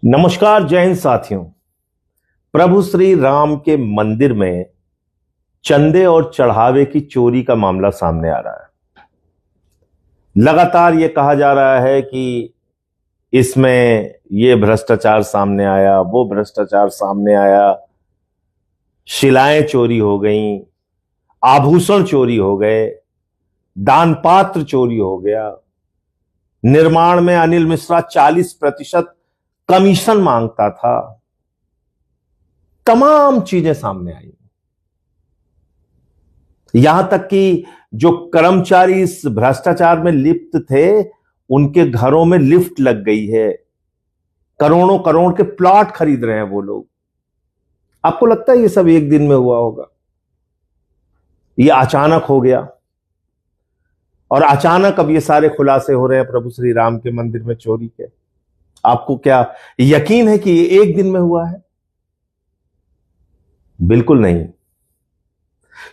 नमस्कार, जय हिंद साथियों। प्रभु श्री राम के मंदिर में चंदे और चढ़ावे की चोरी का मामला सामने आ रहा है। लगातार यह कहा जा रहा है कि इसमें यह भ्रष्टाचार सामने आया, वो भ्रष्टाचार सामने आया, शिलाएं चोरी हो गईं, आभूषण चोरी हो गए, दान पात्र चोरी हो गया, निर्माण में अनिल मिश्रा 40% कमीशन मांगता था। तमाम चीजें सामने आई। यहां तक कि जो कर्मचारी इस भ्रष्टाचार में लिप्त थे, उनके घरों में लिफ्ट लग गई है। करोड़ों करोड़ के प्लॉट खरीद रहे हैं वो लोग। आपको लगता है ये सब एक दिन में हुआ होगा? ये अचानक हो गया और अचानक अब ये सारे खुलासे हो रहे हैं प्रभु श्री राम के मंदिर में चोरी के। आपको क्या यकीन है कि ये एक दिन में हुआ है? बिल्कुल नहीं,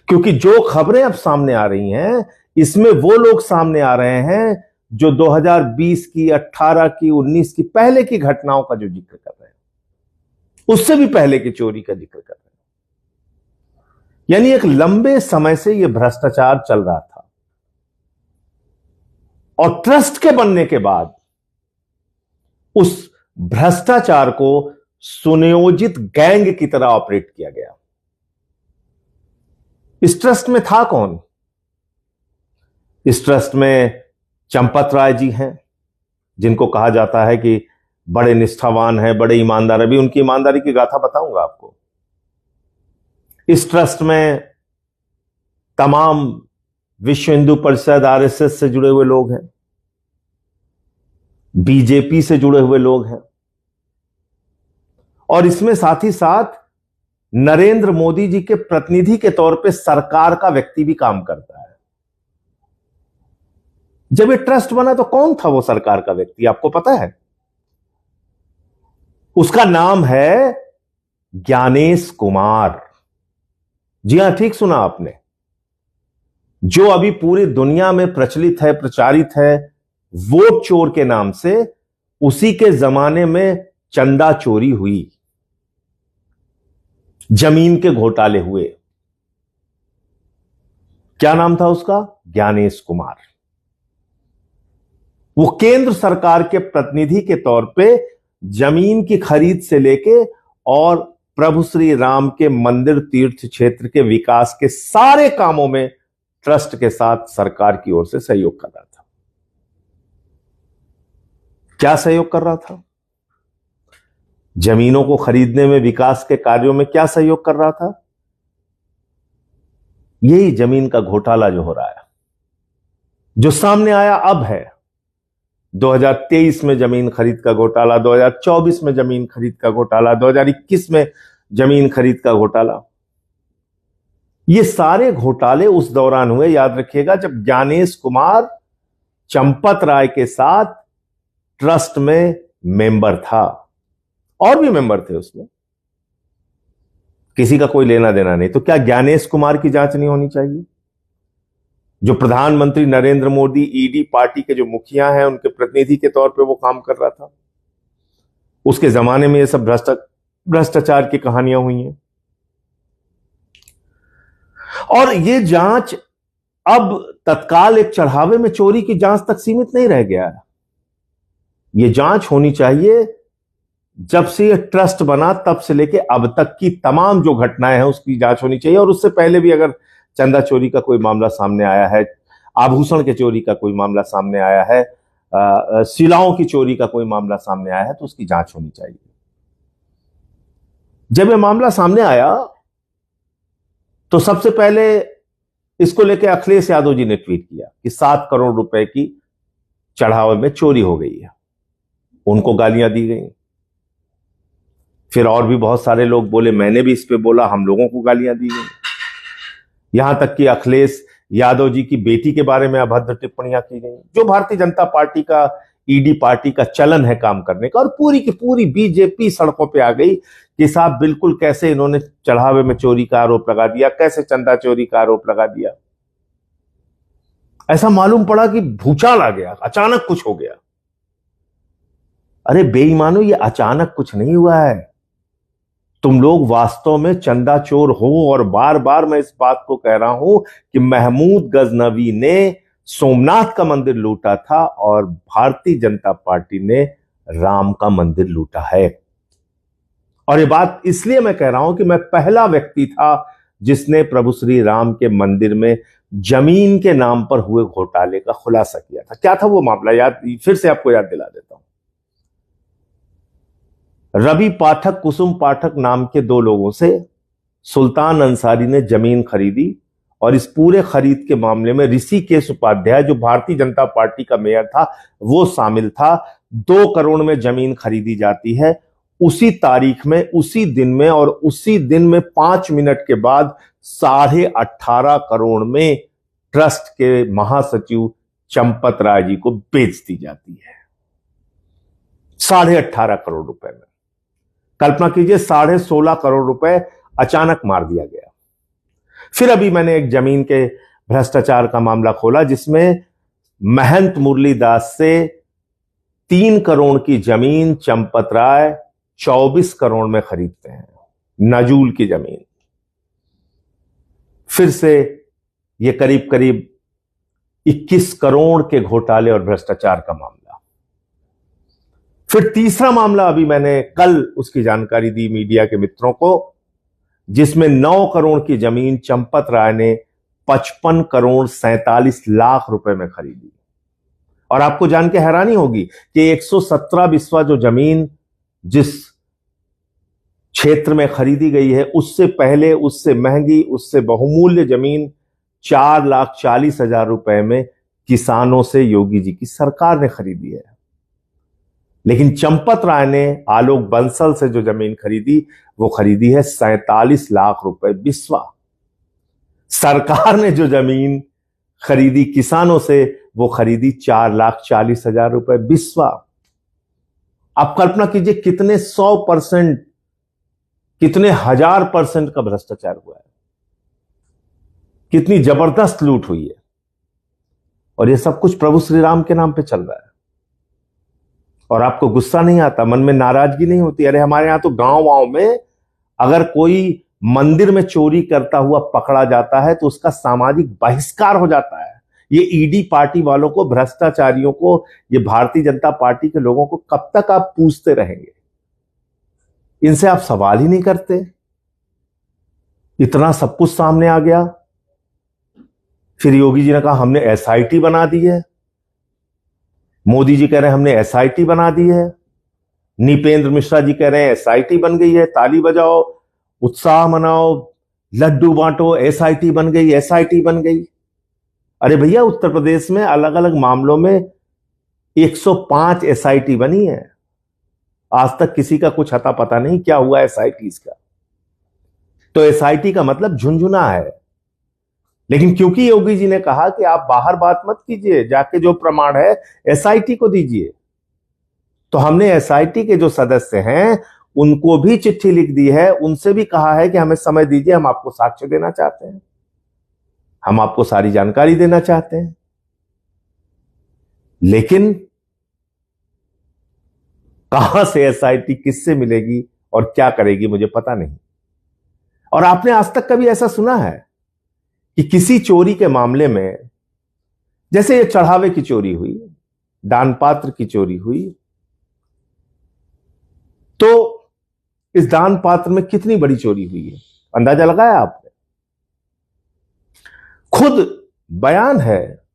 क्योंकि जो खबरें अब सामने आ रही हैं, इसमें वो लोग सामने आ रहे हैं जो 2020 की, 18 की, 19 की पहले की घटनाओं का जो जिक्र कर रहे हैं, उससे भी पहले की चोरी का जिक्र कर रहे हैं। यानी एक लंबे समय से यह भ्रष्टाचार चल रहा था और ट्रस्ट के बनने के बाद उस भ्रष्टाचार को सुनियोजित गैंग की तरह ऑपरेट किया गया। इस ट्रस्ट में था कौन? इस ट्रस्ट में चंपत राय जी हैं, जिनको कहा जाता है कि बड़े निष्ठावान हैं, बड़े ईमानदार। अभी उनकी ईमानदारी की गाथा बताऊंगा आपको। इस ट्रस्ट में तमाम विश्व हिंदू परिषद, आरएसएस से जुड़े हुए लोग हैं, बीजेपी से जुड़े हुए लोग हैं, और इसमें साथ ही साथ नरेंद्र मोदी जी के प्रतिनिधि के तौर पे सरकार का व्यक्ति भी काम करता है। जब ये ट्रस्ट बना तो कौन था वो सरकार का व्यक्ति, आपको पता है? उसका नाम है ज्ञानेश कुमार। जी हां, ठीक सुना आपने। जो अभी पूरी दुनिया में प्रचलित है, प्रचारित है, वोट चोर के नाम से, उसी के जमाने में चंदा चोरी हुई, जमीन के घोटाले हुए। क्या नाम था उसका? ज्ञानेश कुमार। वो केंद्र सरकार के प्रतिनिधि के तौर पे जमीन की खरीद से लेके और प्रभु श्री राम के मंदिर तीर्थ क्षेत्र के विकास के सारे कामों में ट्रस्ट के साथ सरकार की ओर से सहयोग कर रहा था। क्या सहयोग कर रहा था? जमीनों को खरीदने में, विकास के कार्यों में क्या सहयोग कर रहा था? यही जमीन का घोटाला जो हो रहा है, जो सामने आया अब है। 2023 में जमीन खरीद का घोटाला, 2024 में जमीन खरीद का घोटाला, 2021 में जमीन खरीद का घोटाला। ये सारे घोटाले उस दौरान हुए, याद रखिएगा, जब ज्ञानेश कुमार चंपत राय के साथ ट्रस्ट में मेंबर था। और भी मेंबर थे उसमें, किसी का कोई लेना देना नहीं। तो क्या ज्ञानेश कुमार की जांच नहीं होनी चाहिए? जो प्रधानमंत्री नरेंद्र मोदी, ईडी पार्टी के जो मुखिया हैं, उनके प्रतिनिधि के तौर पे वो काम कर रहा था। उसके जमाने में ये सब भ्रष्टाचार की कहानियां हुई हैं। और ये जांच अब तत्काल एक चढ़ावे में चोरी की जांच तक सीमित नहीं रह गया है। ये जांच होनी चाहिए जब से ये ट्रस्ट बना तब से लेके अब तक की तमाम जो घटनाएं हैं उसकी जांच होनी चाहिए। और उससे पहले भी अगर चंदा चोरी का कोई मामला सामने आया है, आभूषण के चोरी का कोई मामला सामने आया है, शिलाओं की चोरी का कोई मामला सामने आया है, तो उसकी जांच होनी चाहिए। जब यह मामला सामने आया तो सबसे पहले इसको लेकर अखिलेश यादव जी ने ट्वीट किया कि 7 करोड़ रुपए की चढ़ावे में चोरी हो गई है। उनको गालियां दी गई। फिर और भी बहुत सारे लोग बोले, मैंने भी इस पे बोला, हम लोगों को गालियां दी गई। यहां तक कि अखिलेश यादव जी की बेटी के बारे में अभद्र टिप्पणियां की गई, जो भारतीय जनता पार्टी का, ईडी पार्टी का चलन है काम करने का। और पूरी की पूरी बीजेपी सड़कों पे आ गई कि साहब बिल्कुल कैसे इन्होंने चढ़ावे में चोरी का आरोप लगा दिया, कैसे चंदा चोरी का आरोप लगा दिया। ऐसा मालूम पड़ा कि भूचाल आ गया, अचानक कुछ हो गया। अरे बेईमानो, ये अचानक कुछ नहीं हुआ है। तुम लोग वास्तव में चंदा चोर हो, और बार बार मैं इस बात को कह रहा हूं कि महमूद गजनवी ने सोमनाथ का मंदिर लूटा था और भारतीय जनता पार्टी ने राम का मंदिर लूटा है। और ये बात इसलिए मैं कह रहा हूं कि मैं पहला व्यक्ति था जिसने प्रभु श्री राम के मंदिर में जमीन के नाम पर हुए घोटाले का खुलासा किया था। क्या था वो मामला, याद फिर से आपको याद दिला देता हूं। रवि पाठक, कुसुम पाठक नाम के दो लोगों से सुल्तान अंसारी ने जमीन खरीदी, और इस पूरे खरीद के मामले में ऋषिकेश उपाध्याय, जो भारतीय जनता पार्टी का मेयर था, वो शामिल था। 2 करोड़ में जमीन खरीदी जाती है। उसी तारीख में, उसी दिन में, और उसी दिन में 5 मिनट के बाद 18.5 करोड़ में ट्रस्ट के महासचिव चंपत राय जी को बेच दी जाती है। 18.5 करोड़ रुपए में। कल्पना कीजिए, 16.5 करोड़ रुपए अचानक मार दिया गया। फिर अभी मैंने एक जमीन के भ्रष्टाचार का मामला खोला, जिसमें महंत मुरलीदास से 3 करोड़ की जमीन चंपत राय 24 करोड़ में खरीदते हैं, नजूल की जमीन। फिर से यह करीब करीब 21 करोड़ के घोटाले और भ्रष्टाचार का मामला। फिर तीसरा मामला, अभी मैंने कल उसकी जानकारी दी मीडिया के मित्रों को, जिसमें 9 करोड़ की जमीन चंपत राय ने 55 करोड़ 47 लाख रुपए में खरीदी। और आपको जान के हैरानी होगी कि 117 बिस्वा जो जमीन जिस क्षेत्र में खरीदी गई है, उससे पहले, उससे महंगी, उससे बहुमूल्य जमीन 4,40,000 रुपए में किसानों से योगी जी की सरकार ने खरीदी है। लेकिन चंपत राय ने आलोक बंसल से जो जमीन खरीदी, वो खरीदी है 47 लाख रुपए बिस्वा। सरकार ने जो जमीन खरीदी किसानों से, वो खरीदी 4,40,000 रुपए बिस्वा। आप कल्पना कीजिए कितने 100%, कितने 1000% का भ्रष्टाचार हुआ है, कितनी जबरदस्त लूट हुई है। और ये सब कुछ प्रभु श्री राम के नाम पे चल रहा है। और आपको गुस्सा नहीं आता, मन में नाराजगी नहीं होती? अरे हमारे यहां तो गांव में अगर कोई मंदिर में चोरी करता हुआ पकड़ा जाता है तो उसका सामाजिक बहिष्कार हो जाता है। ये ईडी पार्टी वालों को, भ्रष्टाचारियों को, ये भारतीय जनता पार्टी के लोगों को कब तक आप पूछते रहेंगे? इनसे आप सवाल ही नहीं करते। इतना सब कुछ सामने आ गया। फिर योगी जी ने कहा हमने एसआईटी बना दी है। मोदी जी कह रहे हैं हमने एसआईटी बना दी है। निपेंद्र मिश्रा जी कह रहे हैं एसआईटी बन गई है, ताली बजाओ, उत्साह मनाओ, लड्डू बांटो, एसआईटी बन गई, एसआईटी बन गई। अरे भैया, उत्तर प्रदेश में अलग अलग मामलों में 105 एसआईटी बनी है। आज तक किसी का कुछ अता पता नहीं क्या हुआ एसआईटी का। तो एसआईटी का मतलब झुनझुना है। लेकिन क्योंकि योगी जी ने कहा कि आप बाहर बात मत कीजिए, जाके जो प्रमाण है एसआईटी को दीजिए, तो हमने एसआईटी के जो सदस्य हैं उनको भी चिट्ठी लिख दी है, उनसे भी कहा है कि हमें समय दीजिए, हम आपको साक्ष्य देना चाहते हैं, हम आपको सारी जानकारी देना चाहते हैं। लेकिन कहां से एसआईटी किससे मिलेगी और क्या करेगी, मुझे पता नहीं। और आपने आज तक कभी ऐसा सुना है कि किसी चोरी के मामले में, जैसे ये चढ़ावे की चोरी हुई, दान पात्र की चोरी हुई, तो इस दान पात्र में कितनी बड़ी चोरी हुई है, अंदाजा लगाया आपने? खुद बयान है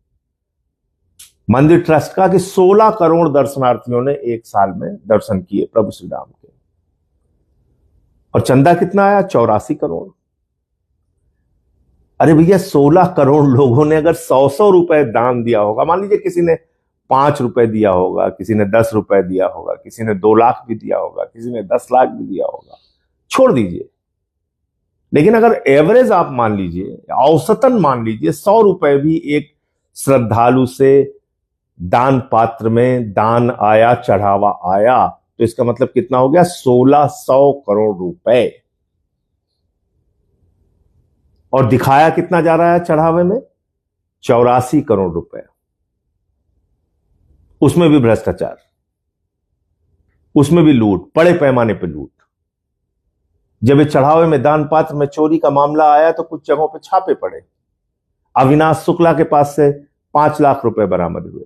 मंदिर ट्रस्ट का कि 16 करोड़ दर्शनार्थियों ने एक साल में दर्शन किए प्रभु श्री राम के, और चंदा कितना आया? 84 करोड़। अरे भैया, 16 करोड़ लोगों ने अगर 100 रुपए दान दिया होगा, मान लीजिए किसी ने 5 रुपए दिया होगा, किसी ने 10 रुपए दिया होगा, किसी ने 2 लाख भी दिया होगा, किसी ने 10 लाख भी दिया होगा, छोड़ दीजिए। लेकिन अगर एवरेज आप मान लीजिए, औसतन मान लीजिए 100 रुपए भी एक श्रद्धालु से दान पात्र में दान आया, चढ़ावा आया, तो इसका मतलब कितना हो गया? 1600 करोड़ रुपए। और दिखाया कितना जा रहा है चढ़ावे में? 84 करोड़ रुपए। उसमें भी भ्रष्टाचार। उसमें भी लूट, बड़े पैमाने पर लूट। जब ये चढ़ावे में दान पात्र में चोरी का मामला आया तो कुछ जगहों पर छापे पड़े। अविनाश शुक्ला के पास से 5 लाख रुपए बरामद हुए।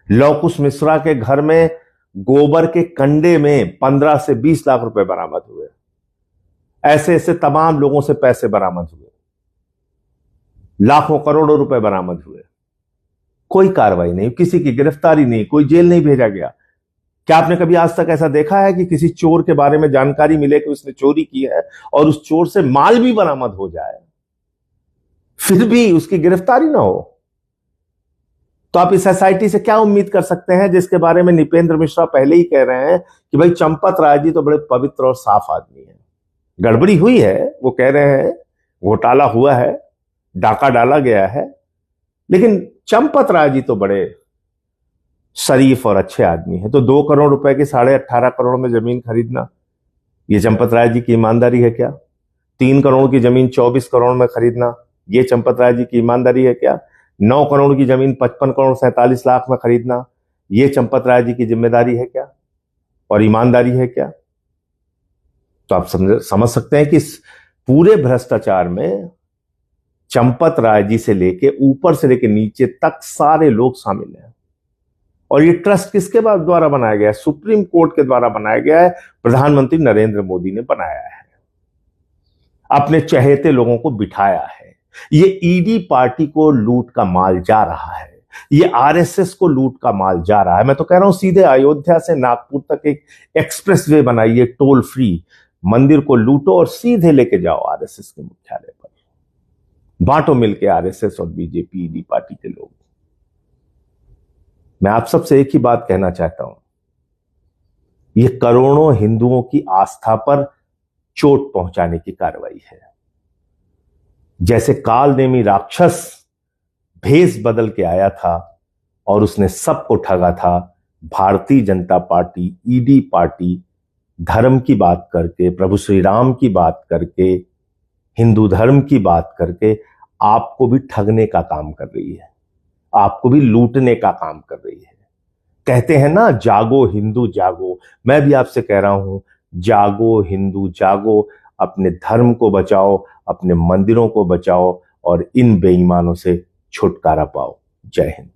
लवकुश मिश्रा के घर में गोबर के कंडे में 15 से 20 लाख रुपए बरामद हुए। ऐसे ऐसे तमाम लोगों से पैसे बरामद हुए, लाखों करोड़ों रुपए बरामद हुए। कोई कार्रवाई नहीं, किसी की गिरफ्तारी नहीं, कोई जेल नहीं भेजा गया। क्या आपने कभी आज तक ऐसा देखा है कि किसी चोर के बारे में जानकारी मिले कि उसने चोरी की है और उस चोर से माल भी बरामद हो जाए, फिर भी उसकी गिरफ्तारी ना हो? तो आप इस एसआईटी से क्या उम्मीद कर सकते हैं, जिसके बारे में निपेंद्र मिश्रा पहले ही कह रहे हैं कि भाई चंपत राय जी तो बड़े पवित्र और साफ आदमी हैं। गड़बड़ी हुई है, वो कह रहे हैं, घोटाला हुआ है, डाका डाला गया है, लेकिन चंपत राय जी तो बड़े शरीफ और अच्छे आदमी हैं। तो 2 करोड़ रुपए की 18.5 करोड़ में जमीन खरीदना, ये चंपत राय जी की ईमानदारी है क्या? 3 करोड़ की जमीन 24 करोड़ में खरीदना, ये चंपत राय जी की ईमानदारी है क्या? 9 करोड़ की जमीन 55 करोड़ 47 लाख में खरीदना, ये चंपत राय जी की जिम्मेदारी है क्या और ईमानदारी है क्या? तो आप समझ सकते हैं कि इस पूरे भ्रष्टाचार में चंपत राय जी से लेके ऊपर से लेके नीचे तक सारे लोग शामिल हैं। और ये ट्रस्ट किसके द्वारा बनाया गया है? सुप्रीम कोर्ट के द्वारा बनाया गया है, प्रधानमंत्री नरेंद्र मोदी ने बनाया है, अपने चहेते लोगों को बिठाया है। ये ईडी पार्टी को लूट का माल जा रहा है, ये आरएसएस को लूट का माल जा रहा है। मैं तो कह रहा हूं सीधे अयोध्या से नागपुर तक एक एक्सप्रेसवे बनाइए, टोल फ्री, मंदिर को लूटो और सीधे लेके जाओ आरएसएस के मुख्यालय पर, बांटो मिलके आरएसएस और बीजेपी ईडी पार्टी के लोग। मैं आप सबसे एक ही बात कहना चाहता हूं, ये करोड़ों हिंदुओं की आस्था पर चोट पहुंचाने की कार्रवाई है। जैसे कालनेमी राक्षस भेष बदल के आया था और उसने सबको ठगा था, Bharatiya Janata party, ED party धर्म की बात करके, प्रभु श्री राम की बात करके, हिंदू धर्म की बात करके आपको भी ठगने का काम कर रही है, आपको भी लूटने का काम कर रही है। कहते हैं ना, जागो हिंदू जागो। मैं भी आपसे कह रहा हूं, जागो हिंदू जागो, अपने धर्म को बचाओ, अपने मंदिरों को बचाओ और इन बेईमानों से छुटकारा पाओ। जय हिंद।